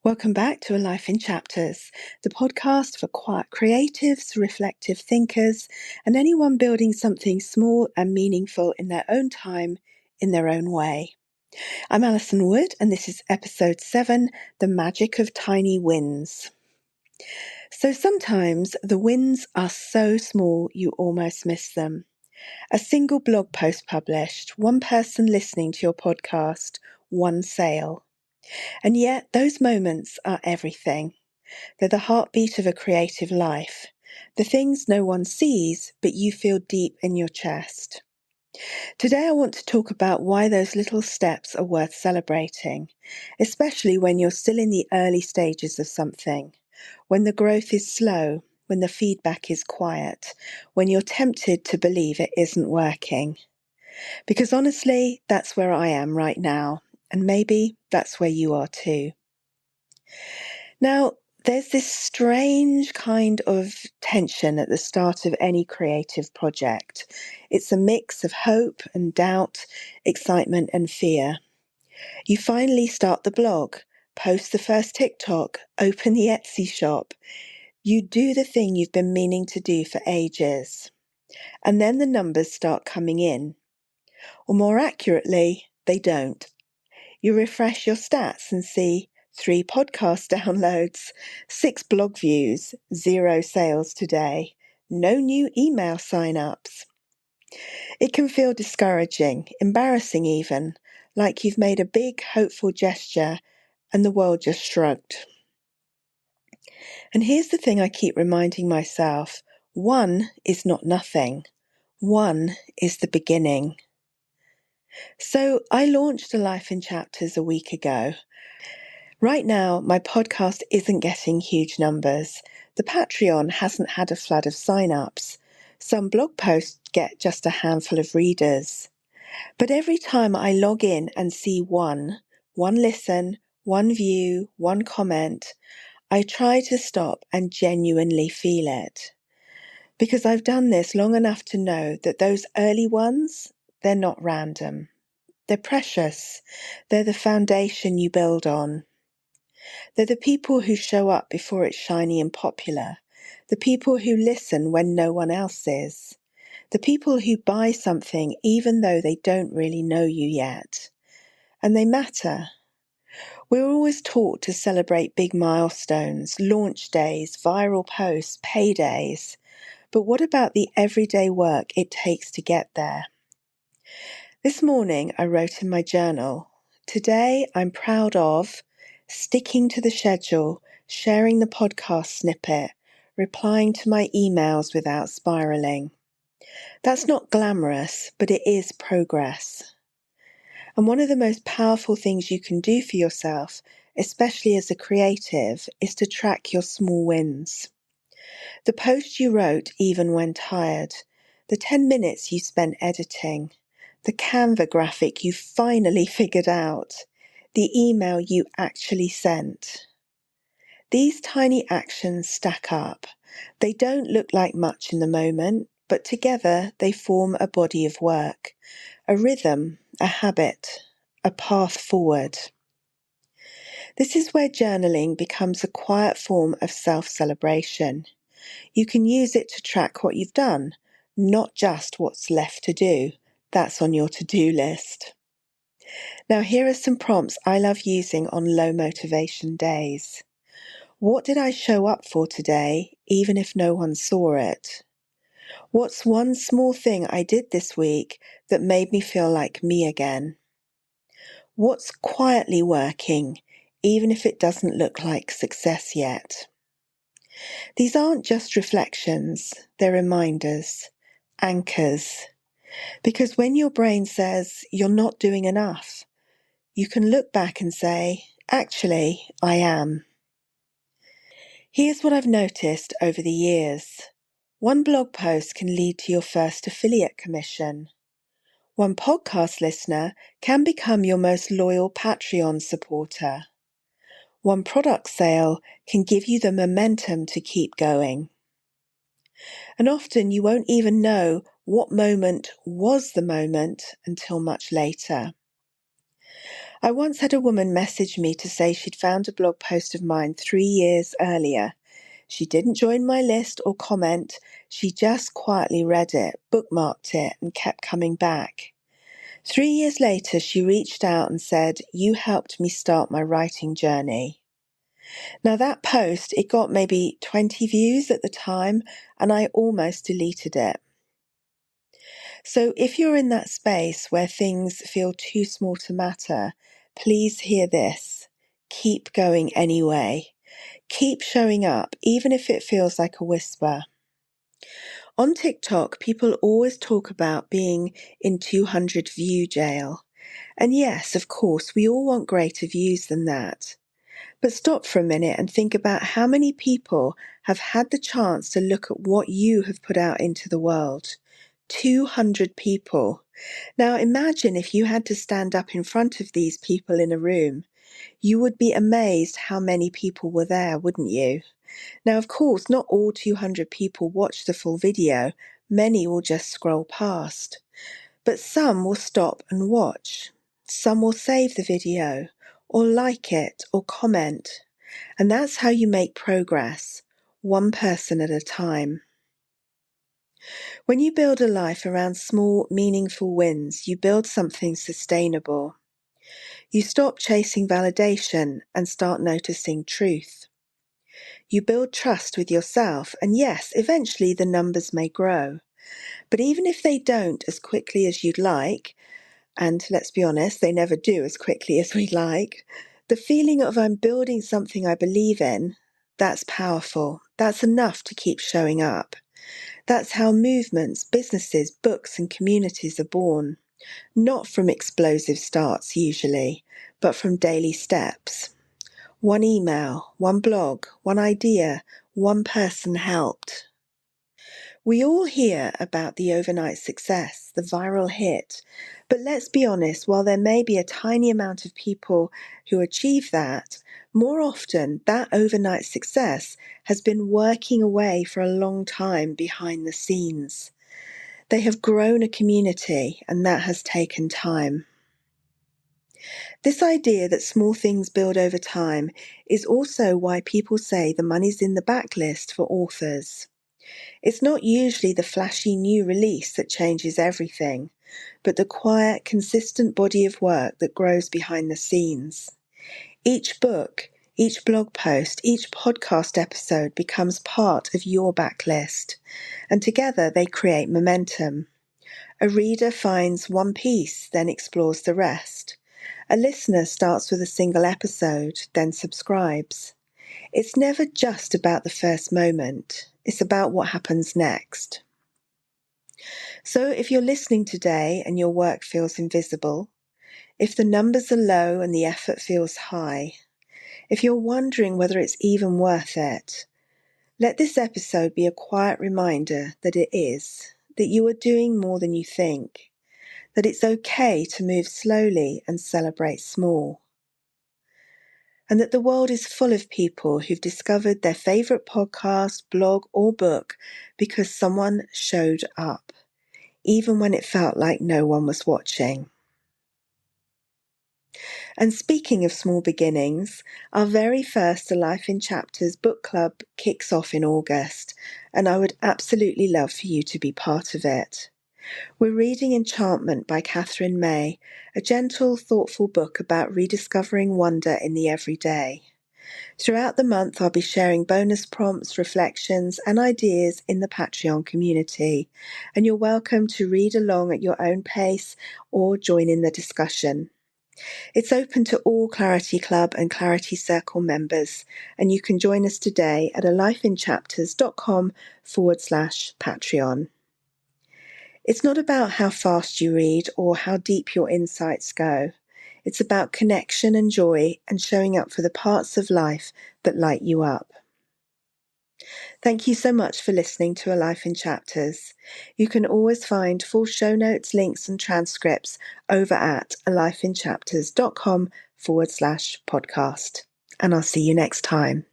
Welcome back to A Life in Chapters, the podcast for quiet creatives, reflective thinkers, and anyone building something small and meaningful in their own time, in their own way. I'm Alison Wood, and this is episode 7, The Magic of Tiny Wins. So sometimes the wins are so small you almost miss them. A single blog post published, one person listening to your podcast, one sale. And yet those moments are everything. They're the heartbeat of a creative life, the things no one sees but you feel deep in your chest. Today I want to talk about why those little steps are worth celebrating, especially when you're still in the early stages of something, when the growth is slow, when the feedback is quiet, when you're tempted to believe it isn't working. Because honestly, that's where I am right now, and maybe that's where you are too. Now, there's this strange kind of tension at the start of any creative project. It's a mix of hope and doubt, excitement and fear. You finally start the blog, post the first TikTok, open the Etsy shop. You do the thing you've been meaning to do for ages. And then the numbers start coming in. Or more accurately, they don't. You refresh your stats and see 3 podcast downloads, 6 blog views, 0 sales today, no new email sign-ups. It can feel discouraging, embarrassing even, like you've made a big, hopeful gesture and the world just shrugged. And here's the thing I keep reminding myself. 1 is not nothing. 1 is the beginning. So I launched A Life in Chapters a week ago. Right now, my podcast isn't getting huge numbers. The Patreon hasn't had a flood of sign-ups. Some blog posts get just a handful of readers. But every time I log in and see one listen, 1 view, 1 comment, I try to stop and genuinely feel it. Because I've done this long enough to know that those early ones, they're not random. They're precious. They're the foundation you build on. They're the people who show up before it's shiny and popular, the people who listen when no one else is, the people who buy something even though they don't really know you yet. And they matter. We're always taught to celebrate big milestones, launch days, viral posts, paydays. But what about the everyday work it takes to get there? This morning I wrote in my journal, today I'm proud of sticking to the schedule, sharing the podcast snippet, replying to my emails without spiraling. That's not glamorous, but it is progress. And one of the most powerful things you can do for yourself, especially as a creative, is to track your small wins. The post you wrote even when tired, the 10 minutes you spent editing, the Canva graphic you finally figured out, the email you actually sent. These tiny actions stack up. They don't look like much in the moment, but together they form a body of work, a rhythm, a habit, a path forward. This is where journaling becomes a quiet form of self-celebration. You can use it to track what you've done, not just what's left to do. That's on your to-do list. Now, here are some prompts I love using on low motivation days. What did I show up for today, even if no one saw it? What's one small thing I did this week that made me feel like me again? What's quietly working, even if it doesn't look like success yet? These aren't just reflections, they're reminders, anchors. Because when your brain says you're not doing enough, you can look back and say, actually, I am. Here's what I've noticed over the years. One blog post can lead to your first affiliate commission. One podcast listener can become your most loyal Patreon supporter. One product sale can give you the momentum to keep going. And often you won't even know what moment was the moment until much later. I once had a woman message me to say she'd found a blog post of mine 3 years earlier. She didn't join my list or comment. She just quietly read it, bookmarked it, and kept coming back. 3 years later, she reached out and said, "You helped me start my writing journey." Now that post, it got maybe 20 views at the time, and I almost deleted it. So if you're in that space where things feel too small to matter, please hear this. Keep going anyway. Keep showing up, even if it feels like a whisper. On TikTok, people always talk about being in 200 view jail. And yes, of course, we all want greater views than that. But stop for a minute and think about how many people have had the chance to look at what you have put out into the world. 200 people. Now imagine if you had to stand up in front of these people in a room. You would be amazed how many people were there, wouldn't you? Now, of course, not all 200 people watch the full video. Many will just scroll past. But some will stop and watch. Some will save the video, or like it, or comment. And that's how you make progress, one person at a time. When you build a life around small, meaningful wins, you build something sustainable. You stop chasing validation and start noticing truth. You build trust with yourself, and yes, eventually the numbers may grow. But even if they don't as quickly as you'd like, and let's be honest, they never do as quickly as we'd like, the feeling of I'm building something I believe in, that's powerful. That's enough to keep showing up. That's how movements, businesses, books, and communities are born. Not from explosive starts usually, but from daily steps. One email, one blog, one idea, one person helped. We all hear about the overnight success, the viral hit, but let's be honest, while there may be a tiny amount of people who achieve that, more often that overnight success has been working away for a long time behind the scenes. They have grown a community, and that has taken time. This idea that small things build over time is also why people say the money's in the backlist for authors. It's not usually the flashy new release that changes everything, but the quiet, consistent body of work that grows behind the scenes. Each book, each blog post, each podcast episode becomes part of your backlist, and together they create momentum. A reader finds one piece, then explores the rest. A listener starts with a single episode, then subscribes. It's never just about the first moment. It's about what happens next. So if you're listening today and your work feels invisible, if the numbers are low and the effort feels high, if you're wondering whether it's even worth it, let this episode be a quiet reminder that it is, that you are doing more than you think, that it's okay to move slowly and celebrate small, and that the world is full of people who've discovered their favourite podcast, blog, or book because someone showed up, even when it felt like no one was watching. And speaking of small beginnings, our very first A Life in Chapters book club kicks off in August, and I would absolutely love for you to be part of it. We're reading Enchantment by Catherine May, a gentle, thoughtful book about rediscovering wonder in the everyday. Throughout the month, I'll be sharing bonus prompts, reflections, and ideas in the Patreon community, and you're welcome to read along at your own pace or join in the discussion. It's open to all Clarity Club and Clarity Circle members, and you can join us today at alifeinchapters.com/Patreon. It's not about how fast you read or how deep your insights go. It's about connection and joy and showing up for the parts of life that light you up. Thank you so much for listening to A Life in Chapters. You can always find full show notes, links, and transcripts over at alifeinchapters.com/podcast. And I'll see you next time.